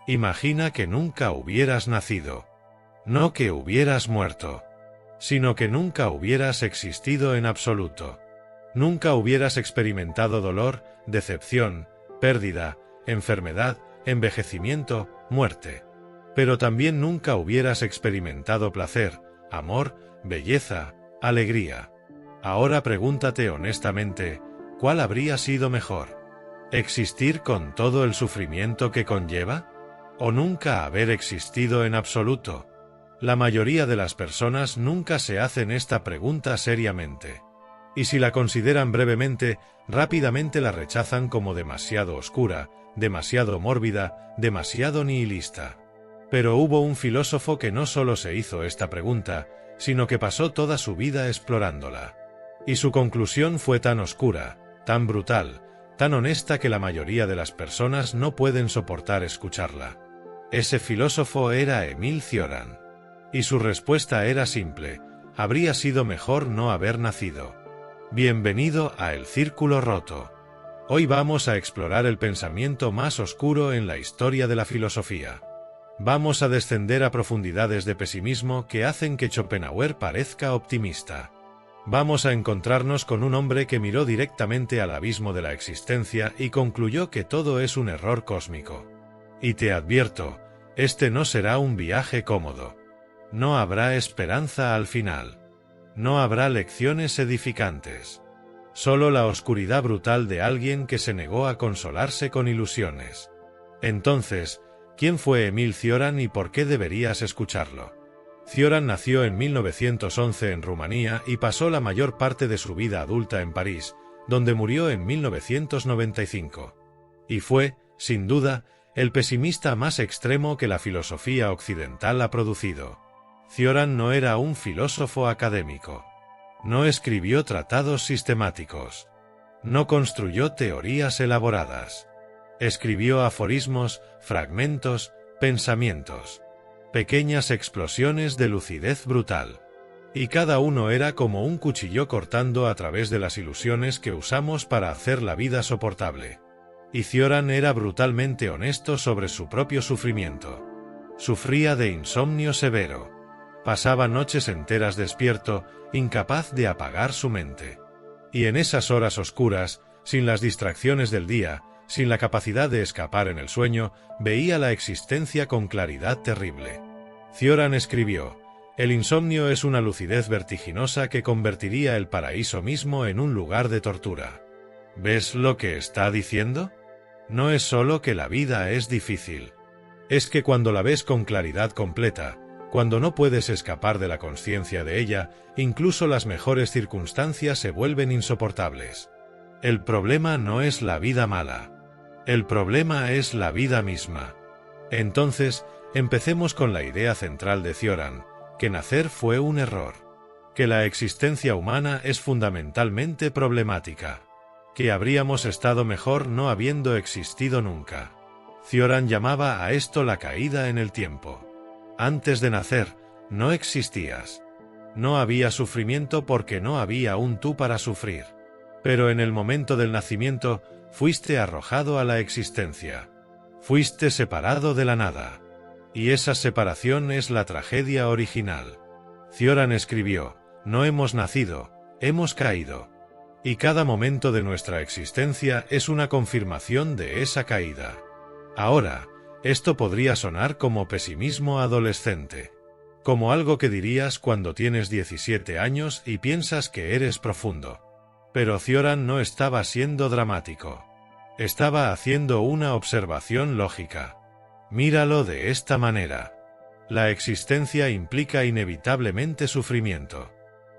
Imagina que nunca hubieras nacido. No que hubieras muerto, sino que nunca hubieras existido en absoluto. Nunca hubieras experimentado dolor, decepción, pérdida, enfermedad, envejecimiento, muerte. Pero también nunca hubieras experimentado placer, amor, belleza, alegría. Ahora pregúntate honestamente, ¿cuál habría sido mejor? ¿Existir con todo el sufrimiento que conlleva? ¿O nunca haber existido en absoluto? La mayoría de las personas nunca se hacen esta pregunta seriamente. Y si la consideran brevemente, rápidamente la rechazan como demasiado oscura, demasiado mórbida, demasiado nihilista. Pero hubo un filósofo que no solo se hizo esta pregunta, sino que pasó toda su vida explorándola. Y su conclusión fue tan oscura, tan brutal, tan honesta que la mayoría de las personas no pueden soportar escucharla. Ese filósofo era Émile Cioran. Y su respuesta era simple: habría sido mejor no haber nacido. Bienvenido a El Círculo Roto. Hoy vamos a explorar el pensamiento más oscuro en la historia de la filosofía. Vamos a descender a profundidades de pesimismo que hacen que Schopenhauer parezca optimista. Vamos a encontrarnos con un hombre que miró directamente al abismo de la existencia y concluyó que todo es un error cósmico. Y te advierto, este no será un viaje cómodo. No habrá esperanza al final. No habrá lecciones edificantes. Solo la oscuridad brutal de alguien que se negó a consolarse con ilusiones. Entonces, ¿quién fue Émile Cioran y por qué deberías escucharlo? Cioran nació en 1911 en Rumanía y pasó la mayor parte de su vida adulta en París, donde murió en 1995. Y fue, sin duda, el pesimista más extremo que la filosofía occidental ha producido. Cioran no era un filósofo académico. No escribió tratados sistemáticos. No construyó teorías elaboradas. Escribió aforismos, fragmentos, pensamientos. Pequeñas explosiones de lucidez brutal. Y cada uno era como un cuchillo cortando a través de las ilusiones que usamos para hacer la vida soportable. Y Cioran era brutalmente honesto sobre su propio sufrimiento. Sufría de insomnio severo. Pasaba noches enteras despierto, incapaz de apagar su mente. Y en esas horas oscuras, sin las distracciones del día, sin la capacidad de escapar en el sueño, veía la existencia con claridad terrible. Cioran escribió: «El insomnio es una lucidez vertiginosa que convertiría el paraíso mismo en un lugar de tortura». ¿Ves lo que está diciendo? No es solo que la vida es difícil. Es que cuando la ves con claridad completa, cuando no puedes escapar de la consciencia de ella, incluso las mejores circunstancias se vuelven insoportables. El problema no es la vida mala. El problema es la vida misma. Entonces, empecemos con la idea central de Cioran, que nacer fue un error. Que la existencia humana es fundamentalmente problemática. Que habríamos estado mejor no habiendo existido nunca. Cioran llamaba a esto la caída en el tiempo. Antes de nacer, no existías. No había sufrimiento porque no había un tú para sufrir. Pero en el momento del nacimiento, fuiste arrojado a la existencia. Fuiste separado de la nada. Y esa separación es la tragedia original. Cioran escribió: «No hemos nacido, hemos caído». Y cada momento de nuestra existencia es una confirmación de esa caída. Ahora, esto podría sonar como pesimismo adolescente. Como algo que dirías cuando tienes 17 años y piensas que eres profundo. Pero Cioran no estaba siendo dramático. Estaba haciendo una observación lógica. Míralo de esta manera. La existencia implica inevitablemente sufrimiento.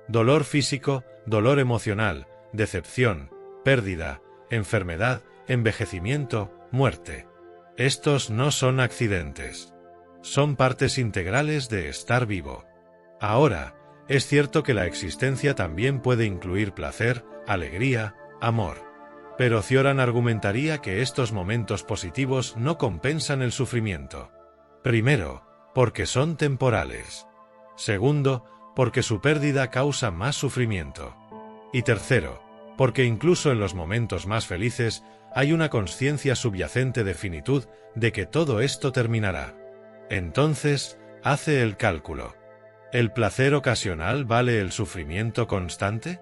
Dolor físico, dolor emocional, decepción, pérdida, enfermedad, envejecimiento, muerte. Estos no son accidentes. Son partes integrales de estar vivo. Ahora, es cierto que la existencia también puede incluir placer, alegría, amor. Pero Cioran argumentaría que estos momentos positivos no compensan el sufrimiento. Primero, porque son temporales. Segundo, porque su pérdida causa más sufrimiento. Y tercero, porque incluso en los momentos más felices, Hay una consciencia subyacente de finitud, de que todo esto terminará. Entonces, hace el cálculo. ¿El placer ocasional vale el sufrimiento constante?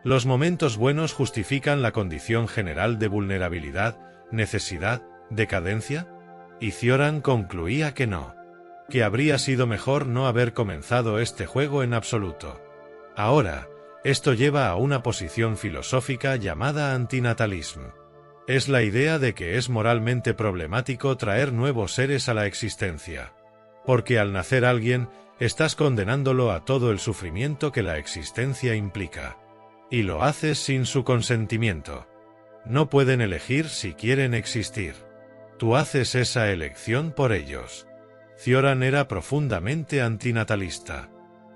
¿Los momentos buenos justifican la condición general de vulnerabilidad, necesidad, decadencia? Y Cioran concluía que no. Que habría sido mejor no haber comenzado este juego en absoluto. Ahora, esto lleva a una posición filosófica llamada antinatalismo. Es la idea de que es moralmente problemático traer nuevos seres a la existencia. Porque al nacer alguien, estás condenándolo a todo el sufrimiento que la existencia implica. Y lo haces sin su consentimiento. No pueden elegir si quieren existir. Tú haces esa elección por ellos. Cioran era profundamente antinatalista.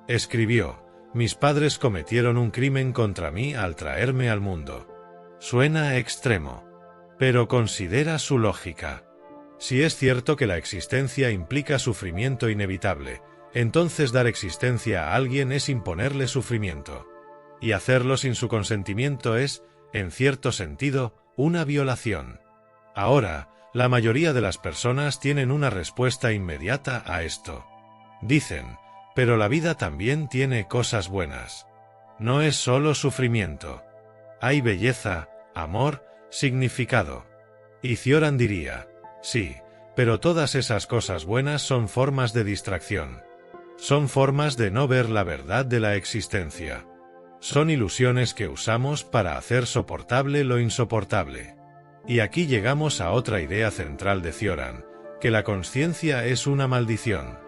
Escribió: mis padres cometieron un crimen contra mí al traerme al mundo. Suena extremo. Pero considera su lógica. Si es cierto que la existencia implica sufrimiento inevitable, entonces dar existencia a alguien es imponerle sufrimiento. Y hacerlo sin su consentimiento es, en cierto sentido, una violación. Ahora, la mayoría de las personas tienen una respuesta inmediata a esto. Dicen: pero la vida también tiene cosas buenas. No es solo sufrimiento. Hay belleza, amor, significado. Y Cioran diría: sí, pero todas esas cosas buenas son formas de distracción. Son formas de no ver la verdad de la existencia. Son ilusiones que usamos para hacer soportable lo insoportable. Y aquí llegamos a otra idea central de Cioran, que la consciencia es una maldición.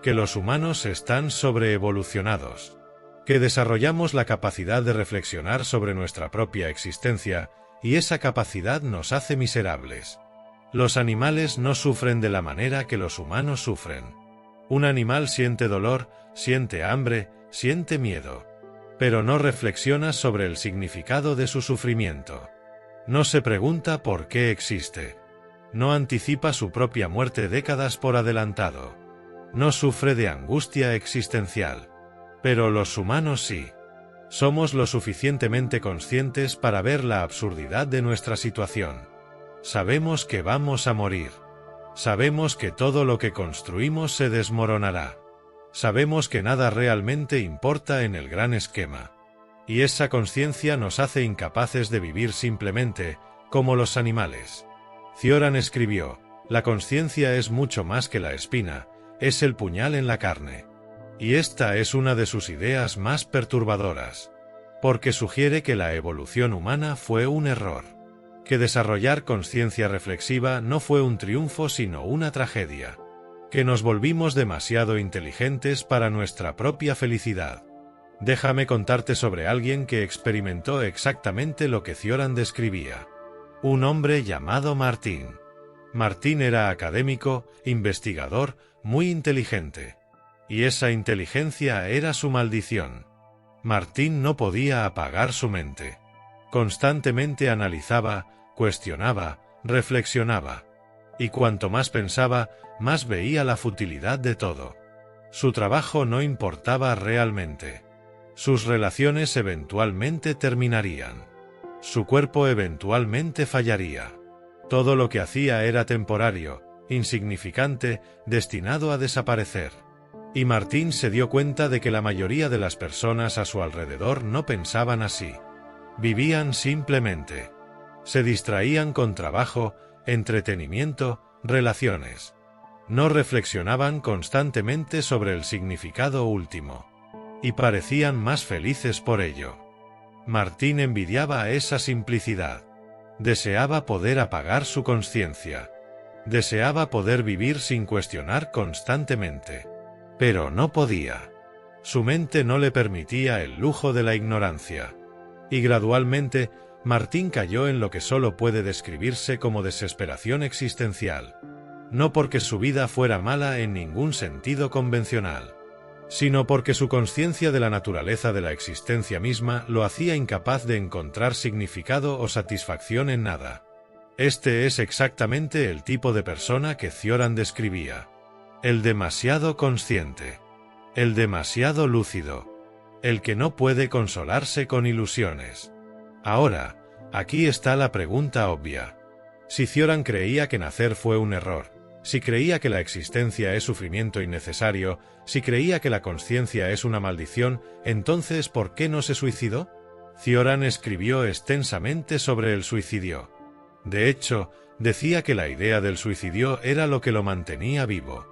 Que los humanos están sobreevolucionados. Que desarrollamos la capacidad de reflexionar sobre nuestra propia existencia, y esa capacidad nos hace miserables. Los animales no sufren de la manera que los humanos sufren. Un animal siente dolor, siente hambre, siente miedo. Pero no reflexiona sobre el significado de su sufrimiento. No se pregunta por qué existe. No anticipa su propia muerte décadas por adelantado. No sufre de angustia existencial. Pero los humanos sí. Somos lo suficientemente conscientes para ver la absurdidad de nuestra situación. Sabemos que vamos a morir. Sabemos que todo lo que construimos se desmoronará. Sabemos que nada realmente importa en el gran esquema. Y esa conciencia nos hace incapaces de vivir simplemente, como los animales. Cioran escribió: la conciencia es mucho más que la espina, es el puñal en la carne. Y esta es una de sus ideas más perturbadoras. Porque sugiere que la evolución humana fue un error. Que desarrollar conciencia reflexiva no fue un triunfo sino una tragedia. Que nos volvimos demasiado inteligentes para nuestra propia felicidad. Déjame contarte sobre alguien que experimentó exactamente lo que Cioran describía. Un hombre llamado Martín. Martín era académico, investigador, muy inteligente. Y esa inteligencia era su maldición. Martín no podía apagar su mente. Constantemente analizaba, cuestionaba, reflexionaba. Y cuanto más pensaba, más veía la futilidad de todo. Su trabajo no importaba realmente. Sus relaciones eventualmente terminarían. Su cuerpo eventualmente fallaría. Todo lo que hacía era temporario, insignificante, destinado a desaparecer. Y Martín se dio cuenta de que la mayoría de las personas a su alrededor no pensaban así. Vivían simplemente. Se distraían con trabajo, entretenimiento, relaciones. No reflexionaban constantemente sobre el significado último. Y parecían más felices por ello. Martín envidiaba esa simplicidad. Deseaba poder apagar su conciencia. Deseaba poder vivir sin cuestionar constantemente. Pero no podía. Su mente no le permitía el lujo de la ignorancia. Y gradualmente, Martín cayó en lo que solo puede describirse como desesperación existencial. No porque su vida fuera mala en ningún sentido convencional, sino porque su conciencia de la naturaleza de la existencia misma lo hacía incapaz de encontrar significado o satisfacción en nada. Este es exactamente el tipo de persona que Cioran describía. El demasiado consciente. El demasiado lúcido. El que no puede consolarse con ilusiones. Ahora, aquí está la pregunta obvia. Si Cioran creía que nacer fue un error, si creía que la existencia es sufrimiento innecesario, si creía que la consciencia es una maldición, entonces ¿por qué no se suicidó? Cioran escribió extensamente sobre el suicidio. De hecho, decía que la idea del suicidio era lo que lo mantenía vivo.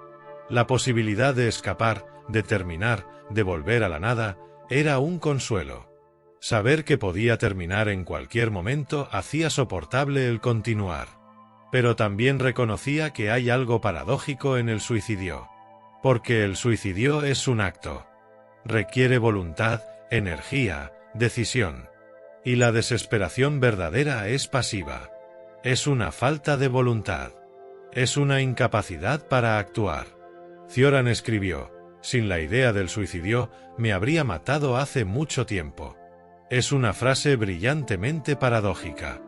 La posibilidad de escapar, de terminar, de volver a la nada, era un consuelo. Saber que podía terminar en cualquier momento hacía soportable el continuar. Pero también reconocía que hay algo paradójico en el suicidio. Porque el suicidio es un acto. Requiere voluntad, energía, decisión. Y la desesperación verdadera es pasiva. Es una falta de voluntad. Es una incapacidad para actuar. Cioran escribió: sin la idea del suicidio, me habría matado hace mucho tiempo. Es una frase brillantemente paradójica.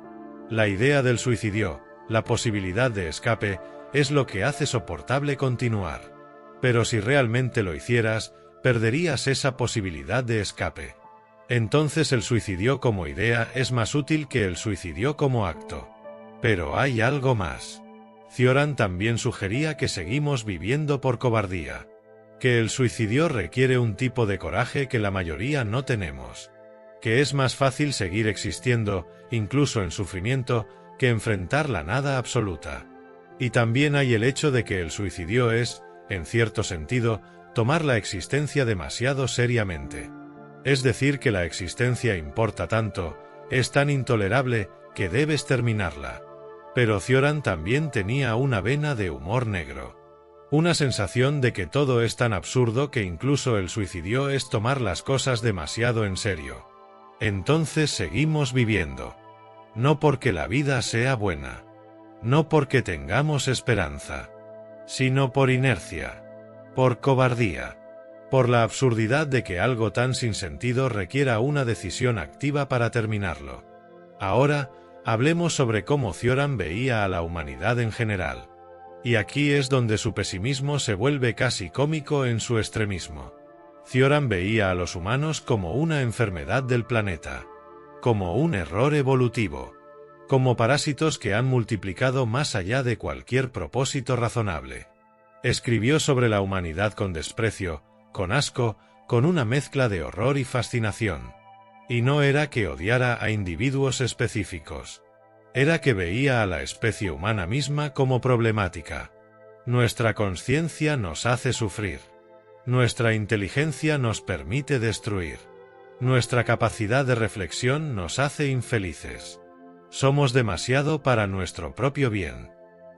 La idea del suicidio, la posibilidad de escape, es lo que hace soportable continuar. Pero si realmente lo hicieras, perderías esa posibilidad de escape. Entonces el suicidio como idea es más útil que el suicidio como acto. Pero hay algo más. Cioran también sugería que seguimos viviendo por cobardía. Que el suicidio requiere un tipo de coraje que la mayoría no tenemos. Que es más fácil seguir existiendo, incluso en sufrimiento, que enfrentar la nada absoluta. Y también hay el hecho de que el suicidio es, en cierto sentido, tomar la existencia demasiado seriamente. Es decir, que la existencia importa tanto, es tan intolerable, que debes terminarla. Pero Cioran también tenía una vena de humor negro. Una sensación de que todo es tan absurdo que incluso el suicidio es tomar las cosas demasiado en serio. Entonces seguimos viviendo. No porque la vida sea buena. No porque tengamos esperanza. Sino por inercia. Por cobardía. Por la absurdidad de que algo tan sin sentido requiera una decisión activa para terminarlo. Ahora, hablemos sobre cómo Cioran veía a la humanidad en general. Y aquí es donde su pesimismo se vuelve casi cómico en su extremismo. Cioran veía a los humanos como una enfermedad del planeta. Como un error evolutivo. Como parásitos que han multiplicado más allá de cualquier propósito razonable. Escribió sobre la humanidad con desprecio, con asco, con una mezcla de horror y fascinación. Y no era que odiara a individuos específicos. Era que veía a la especie humana misma como problemática. Nuestra conciencia nos hace sufrir. Nuestra inteligencia nos permite destruir. Nuestra capacidad de reflexión nos hace infelices. Somos demasiado para nuestro propio bien.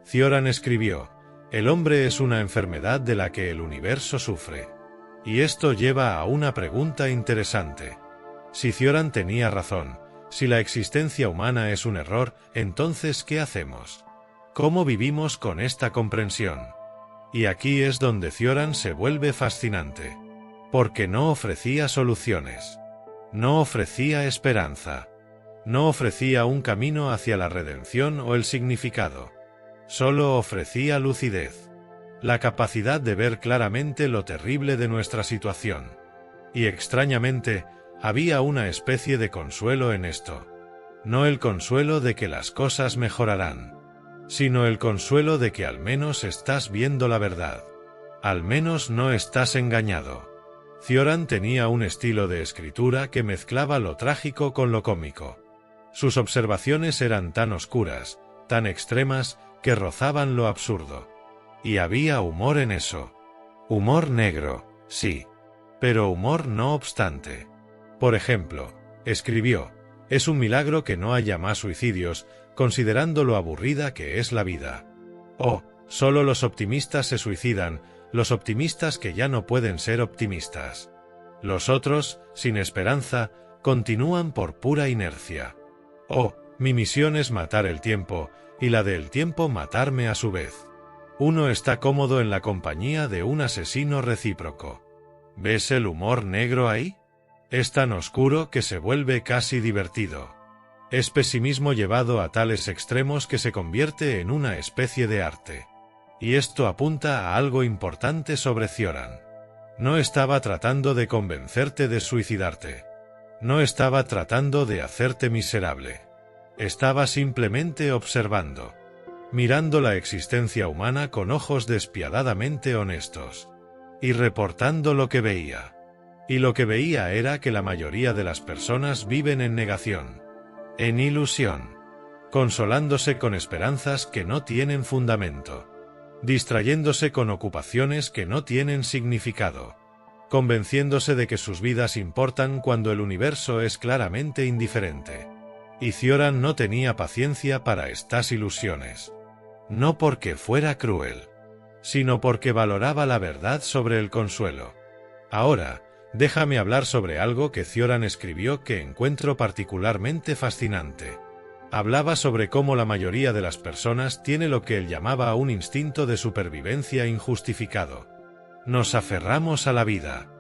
Cioran escribió: el hombre es una enfermedad de la que el universo sufre. Y esto lleva a una pregunta interesante. Si Cioran tenía razón, si la existencia humana es un error, entonces ¿qué hacemos? ¿Cómo vivimos con esta comprensión? Y aquí es donde Cioran se vuelve fascinante. Porque no ofrecía soluciones. No ofrecía esperanza. No ofrecía un camino hacia la redención o el significado. Solo ofrecía lucidez. La capacidad de ver claramente lo terrible de nuestra situación. Y extrañamente, había una especie de consuelo en esto. No el consuelo de que las cosas mejorarán, sino el consuelo de que al menos estás viendo la verdad. Al menos no estás engañado. Cioran tenía un estilo de escritura que mezclaba lo trágico con lo cómico. Sus observaciones eran tan oscuras, tan extremas, que rozaban lo absurdo. Y había humor en eso. Humor negro, sí. Pero humor no obstante. Por ejemplo, escribió: es un milagro que no haya más suicidios, considerando lo aburrida que es la vida. Oh, solo los optimistas se suicidan, los optimistas que ya no pueden ser optimistas. Los otros, sin esperanza, continúan por pura inercia. Oh, mi misión es matar el tiempo, y la del tiempo matarme a su vez. Uno está cómodo en la compañía de un asesino recíproco. ¿Ves el humor negro ahí? Es tan oscuro que se vuelve casi divertido. Es pesimismo llevado a tales extremos que se convierte en una especie de arte. Y esto apunta a algo importante sobre Cioran. No estaba tratando de convencerte de suicidarte. No estaba tratando de hacerte miserable. Estaba simplemente observando. mirando la existencia humana con ojos despiadadamente honestos, y reportando lo que veía. Y lo que veía era que la mayoría de las personas viven en negación, en ilusión, consolándose con esperanzas que no tienen fundamento, distrayéndose con ocupaciones que no tienen significado, convenciéndose de que sus vidas importan cuando el universo es claramente indiferente. Y Cioran no tenía paciencia para estas ilusiones. No porque fuera cruel, sino porque valoraba la verdad sobre el consuelo. Ahora, déjame hablar sobre algo que Cioran escribió que encuentro particularmente fascinante. Hablaba sobre cómo la mayoría de las personas tiene lo que él llamaba un instinto de supervivencia injustificado. Nos aferramos a la vida.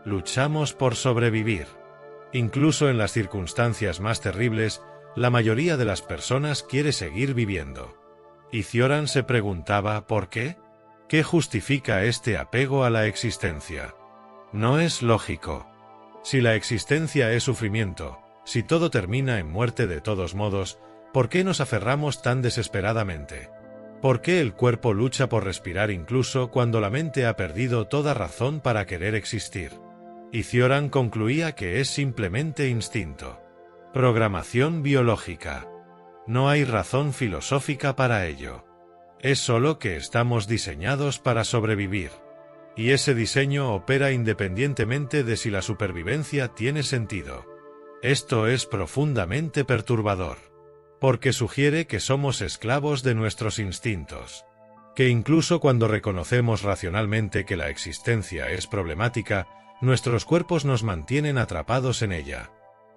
Luchamos por sobrevivir. Incluso en las circunstancias más terribles, la mayoría de las personas quiere seguir viviendo. Y Cioran se preguntaba ¿por qué? ¿Qué justifica este apego a la existencia? No es lógico. Si la existencia es sufrimiento, si todo termina en muerte de todos modos, ¿por qué nos aferramos tan desesperadamente? ¿Por qué el cuerpo lucha por respirar incluso cuando la mente ha perdido toda razón para querer existir? Y Cioran concluía que es simplemente instinto. Programación biológica. No hay razón filosófica para ello. Es solo que estamos diseñados para sobrevivir. Y ese diseño opera independientemente de si la supervivencia tiene sentido. Esto es profundamente perturbador, porque sugiere que somos esclavos de nuestros instintos, que incluso cuando reconocemos racionalmente que la existencia es problemática, nuestros cuerpos nos mantienen atrapados en ella.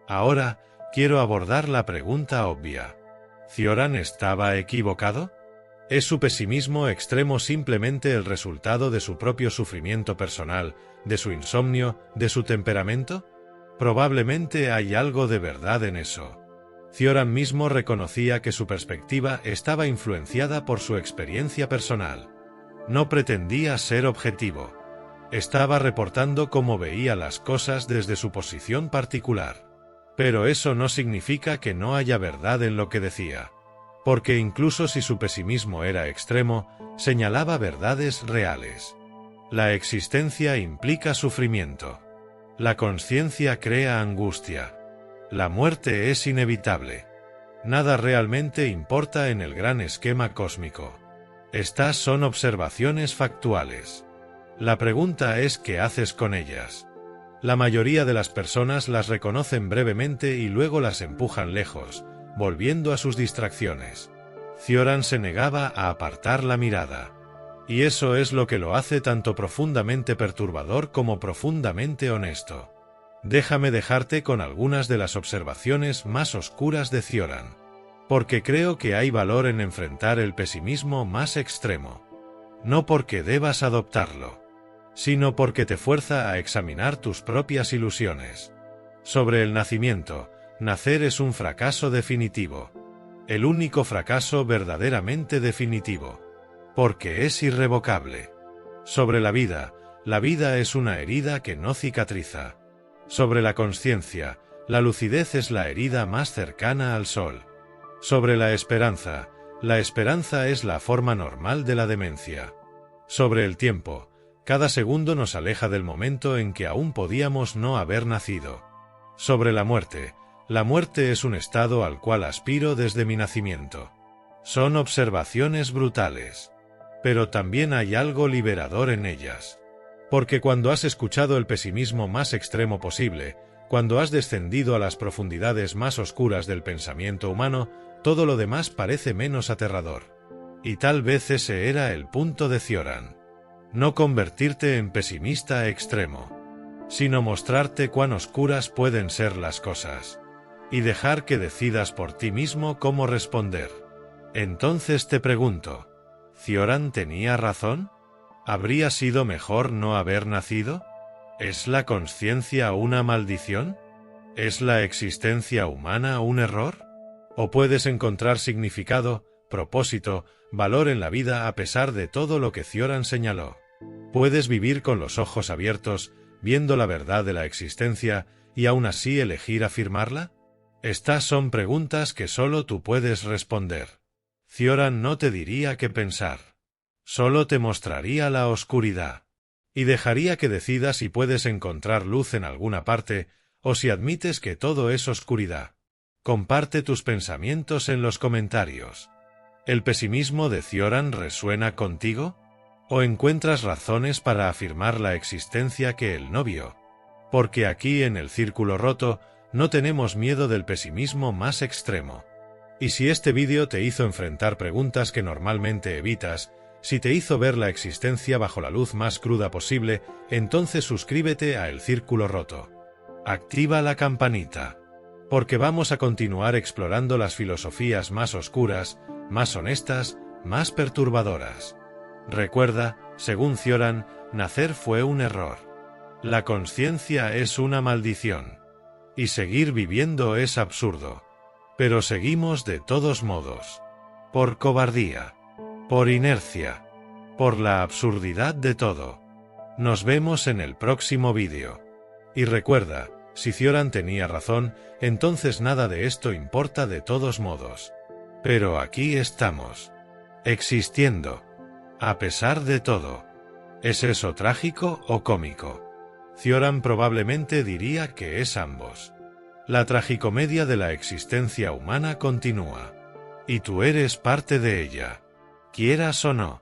Ahora, quiero abordar la pregunta obvia. ¿Cioran estaba equivocado? ¿Es su pesimismo extremo simplemente el resultado de su propio sufrimiento personal, de su insomnio, de su temperamento? Probablemente hay algo de verdad en eso. Cioran mismo reconocía que su perspectiva estaba influenciada por su experiencia personal. No pretendía ser objetivo. Estaba reportando cómo veía las cosas desde su posición particular. Pero eso no significa que no haya verdad en lo que decía. Porque incluso si su pesimismo era extremo, señalaba verdades reales. La existencia implica sufrimiento. La consciencia crea angustia. La muerte es inevitable. Nada realmente importa en el gran esquema cósmico. Estas son observaciones factuales. La pregunta es ¿qué haces con ellas? La mayoría de las personas las reconocen brevemente y luego las empujan lejos, volviendo a sus distracciones. Cioran se negaba a apartar la mirada. Y eso es lo que lo hace tanto profundamente perturbador como profundamente honesto. Déjame dejarte con algunas de las observaciones más oscuras de Cioran. Porque creo que hay valor en enfrentar el pesimismo más extremo. No porque debas adoptarlo, sino porque te fuerza a examinar tus propias ilusiones. Sobre el nacimiento, nacer es un fracaso definitivo. El único fracaso verdaderamente definitivo. Porque es irrevocable. Sobre la vida es una herida que no cicatriza. Sobre la consciencia, la lucidez es la herida más cercana al sol. Sobre la esperanza es la forma normal de la demencia. Sobre el tiempo, cada segundo nos aleja del momento en que aún podíamos no haber nacido. Sobre la muerte es un estado al cual aspiro desde mi nacimiento. Son observaciones brutales. Pero también hay algo liberador en ellas. Porque cuando has escuchado el pesimismo más extremo posible, cuando has descendido a las profundidades más oscuras del pensamiento humano, todo lo demás parece menos aterrador. Y tal vez ese era el punto de Cioran. No convertirte en pesimista extremo, sino mostrarte cuán oscuras pueden ser las cosas. Y dejar que decidas por ti mismo cómo responder. Entonces te pregunto, ¿Cioran tenía razón? ¿Habría sido mejor no haber nacido? ¿Es la consciencia una maldición? ¿Es la existencia humana un error? ¿O puedes encontrar significado, propósito, valor en la vida a pesar de todo lo que Cioran señaló? ¿Puedes vivir con los ojos abiertos, viendo la verdad de la existencia, y aún así elegir afirmarla? Estas son preguntas que solo tú puedes responder. Cioran no te diría qué pensar. Solo te mostraría la oscuridad. Y dejaría que decidas si puedes encontrar luz en alguna parte, o si admites que todo es oscuridad. Comparte tus pensamientos en los comentarios. ¿El pesimismo de Cioran resuena contigo? ¿O encuentras razones para afirmar la existencia que él no vio? Porque aquí en el Círculo Roto no tenemos miedo del pesimismo más extremo. Y si este vídeo te hizo enfrentar preguntas que normalmente evitas, si te hizo ver la existencia bajo la luz más cruda posible, entonces suscríbete a El Círculo Roto. Activa la campanita. Porque vamos a continuar explorando las filosofías más oscuras, más honestas, más perturbadoras. Recuerda, según Cioran, nacer fue un error. La consciencia es una maldición. Y seguir viviendo es absurdo. Pero seguimos de todos modos. Por cobardía. Por inercia. Por la absurdidad de todo. Nos vemos en el próximo vídeo. Y recuerda, si Cioran tenía razón, entonces nada de esto importa de todos modos. Pero aquí estamos. Existiendo. A pesar de todo. ¿Es eso trágico o cómico? Cioran probablemente diría que es ambos. La tragicomedia de la existencia humana continúa. Y tú eres parte de ella. Quieras o no.